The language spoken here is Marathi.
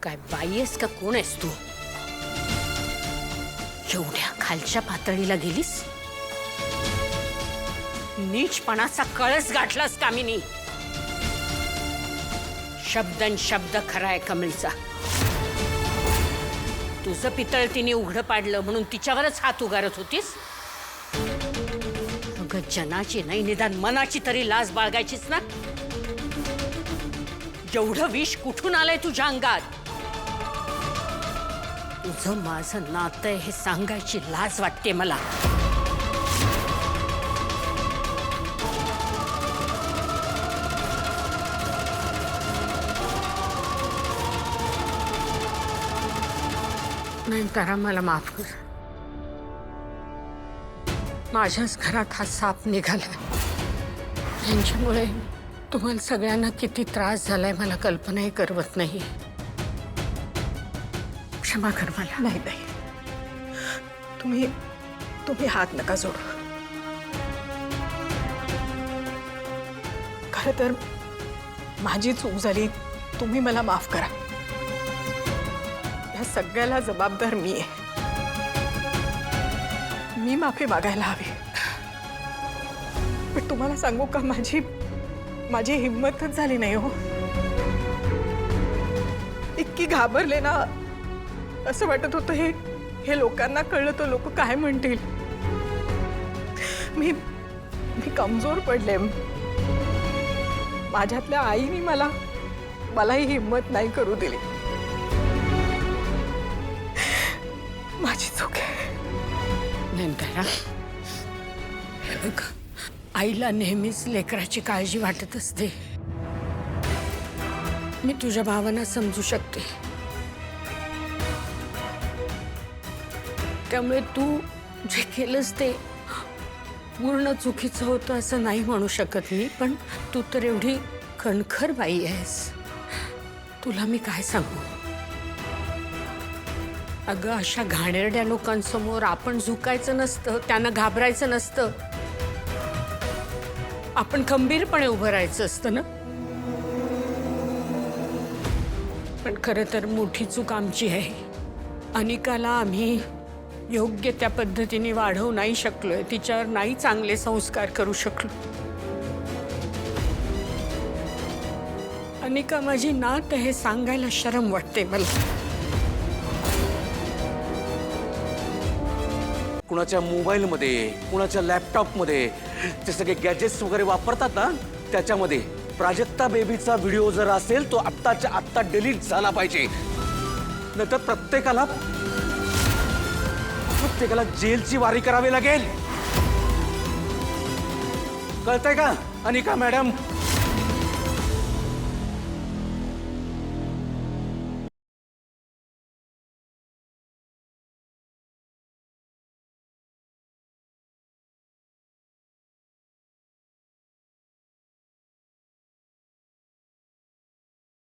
काय बाई आहेस का कोण आहेस तू? एवढ्या खालच्या पातळीला गेलीस? नीचपणाचा कळस गाठलास कामिनी. शब्दन शब्द खरा आहे कमळीचा. तुझं पितळ तिने उघडं पाडलं म्हणून तिच्यावरच हात उगारत होतीस? अगं जनाची नाही निदान मनाची तरी लाज बाळगायचीच ना. एवढं विष कुठून आलंय तुझ्या अंगात? तुझं माझं नातं आहे हे सांगायची लाज वाटते मला. नयनतारा मला माफ कर. माझ्याच घरात हा साप निघाला. यांच्यामुळे तुम्हाला सगळ्यांना किती त्रास झालाय मला कल्पनाही करवत नाही. क्षमा कर मला. नाही नाही, तुम्ही हात नका जोडू. खरं तर माझी चूक झाली. तुम्ही मला माफ करा. या सगळ्याला जबाबदार मी आहे. मी माफी मागायला हवी. पण तुम्हाला सांगू का, माझी हिंमतच झाली नाही हो. इतकी घाबरले ना. असं वाटत होतं हे लोकांना कळलं तर लोक काय म्हणतील. मी कमजोर पडले. माझ्यातल्या आईने मला ही हिंमत नाही करू दिली. माझी चूक आहे. नयनतारा, हे बघ, आईला नेहमीच लेकराची काळजी वाटत असते. मी तुझ्या भावना समजू शकते. त्यामुळे तू जे केलंस ते पूर्ण चुकीचं होतं असं नाही म्हणू शकत मी. पण तू तर एवढी कणखर बाई आहेस. तुला मी काय सांगू. अगं अशा घाणेरड्या लोकांसमोर आपण झुकायचं नसतं, त्यांना घाबरायचं नसतं. आपण खंबीरपणे उभं राहायचं असतं ना. पण खरं तर मोठी चूक आमची आहे. अनिकाला आम्ही योग्य त्या पद्धतीने वाढवू नाही शकलोय. तिच्यावर नाही चांगले संस्कार करू शकलो. अनिका माझी नात आहे सांगायला शरम वाटते मला. कुणाच्या मोबाईलमध्ये, कुणाच्या लॅपटॉपमध्ये ते सगळे गॅजेट्स वगैरे वापरतात ना, त्याच्यामध्ये प्राजक्ता बेबीचा व्हिडिओ जर असेल तो आत्ताच्या आत्ता डिलीट झाला पाहिजे. नाहीतर प्रत्येकाला जेलची वारी करावी लागेल. कळतंय का अनिका मॅडम?